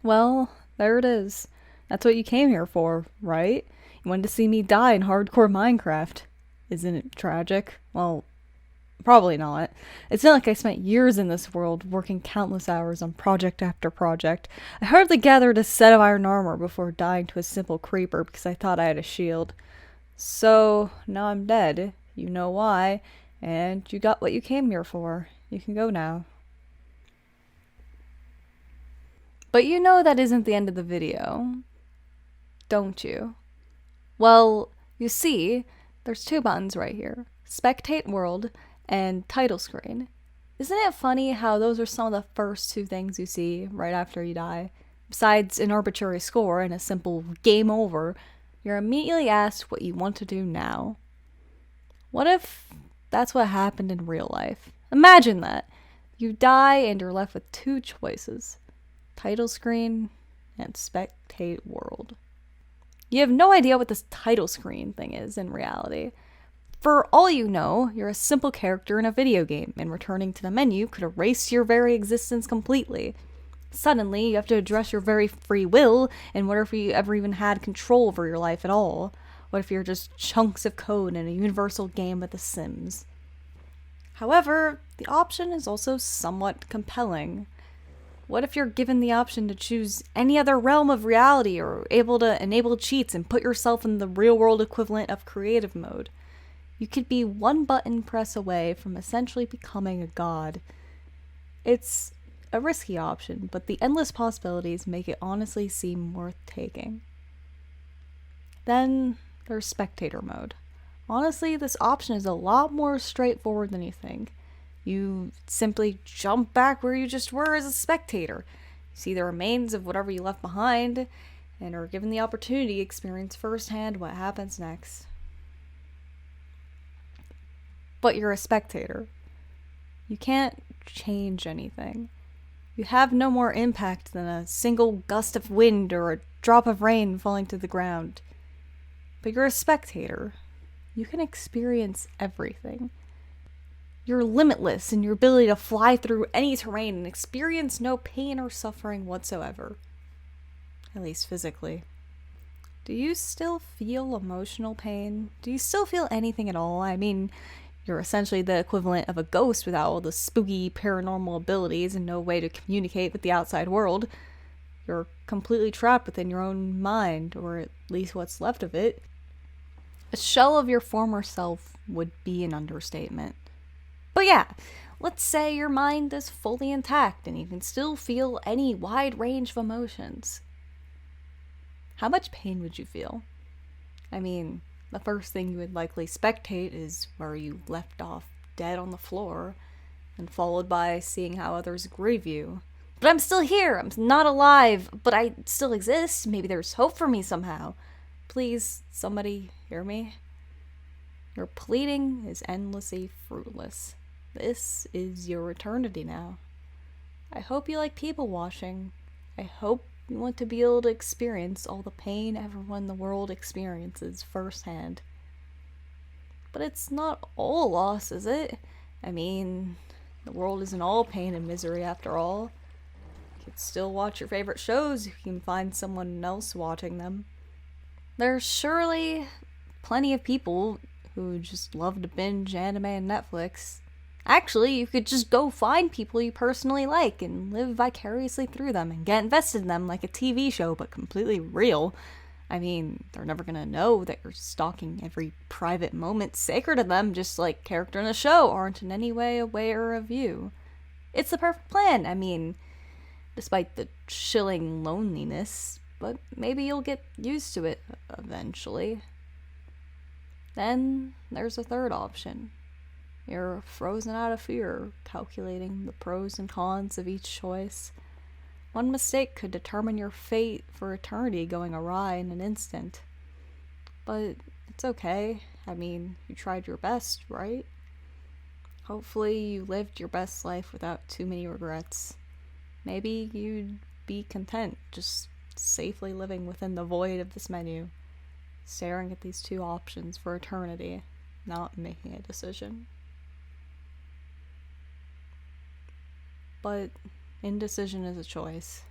Well, there it is. That's what you came here for, right? You wanted to see me die in hardcore Minecraft. Isn't it tragic? Well, probably not. It's not like I spent years in this world, working countless hours on project after project. I hardly gathered a set of iron armor before dying to a simple creeper because I thought I had a shield. So, now I'm dead. You know why, and you got what you came here for. You can go now. But you know that isn't the end of the video, don't you? Well, you see, there's two buttons right here. Spectate World and Title Screen. Isn't it funny how those are some of the first two things you see right after you die? Besides an arbitrary score and a simple game over, you're immediately asked what you want to do now. What if that's what happened in real life? Imagine that. You die and you're left with two choices. Title Screen and Spectate World. You have no idea what this title screen thing is in reality. For all you know, you're a simple character in a video game, and returning to the menu could erase your very existence completely. Suddenly, you have to address your very free will, and what if you ever even had control over your life at all? What if you're just chunks of code in a universal game of The Sims? However, the option is also somewhat compelling. What if you're given the option to choose any other realm of reality or able to enable cheats and put yourself in the real world equivalent of creative mode? You could be one button press away from essentially becoming a god. It's a risky option, but the endless possibilities make it honestly seem worth taking. Then there's spectator mode. Honestly, this option is a lot more straightforward than you think. You simply jump back where you just were as a spectator. You see the remains of whatever you left behind, and are given the opportunity to experience firsthand what happens next. But you're a spectator. You can't change anything. You have no more impact than a single gust of wind or a drop of rain falling to the ground. But you're a spectator. You can experience everything. You're limitless in your ability to fly through any terrain and experience no pain or suffering whatsoever. At least physically. Do you still feel emotional pain? Do you still feel anything at all? I mean, you're essentially the equivalent of a ghost without all the spooky paranormal abilities and no way to communicate with the outside world. You're completely trapped within your own mind, or at least what's left of it. A shell of your former self would be an understatement. But yeah, let's say your mind is fully intact and you can still feel any wide range of emotions. How much pain would you feel? I mean, the first thing you would likely spectate is where you left off dead on the floor, and followed by seeing how others grieve you. But I'm still here! I'm not alive, but I still exist. Maybe there's hope for me somehow. Please, somebody hear me? Your pleading is endlessly fruitless. This is your eternity now. I hope you like people watching. I hope you want to be able to experience all the pain everyone in the world experiences firsthand. But it's not all loss, is it? I mean, the world isn't all pain and misery after all. You can still watch your favorite shows if you can find someone else watching them. There's surely plenty of people who just love to binge anime and Netflix. Actually, you could just go find people you personally like and live vicariously through them and get invested in them like a TV show, but completely real. I mean, they're never gonna know that you're stalking every private moment sacred to them, just like characters in a show aren't in any way aware of you. It's the perfect plan, I mean, despite the chilling loneliness, but maybe you'll get used to it eventually. Then there's a third option. You're frozen out of fear, calculating the pros and cons of each choice. One mistake could determine your fate for eternity going awry in an instant. But it's okay. I mean, you tried your best, right? Hopefully you lived your best life without too many regrets. Maybe you'd be content just safely living within the void of this menu, staring at these two options for eternity, not making a decision. But indecision is a choice.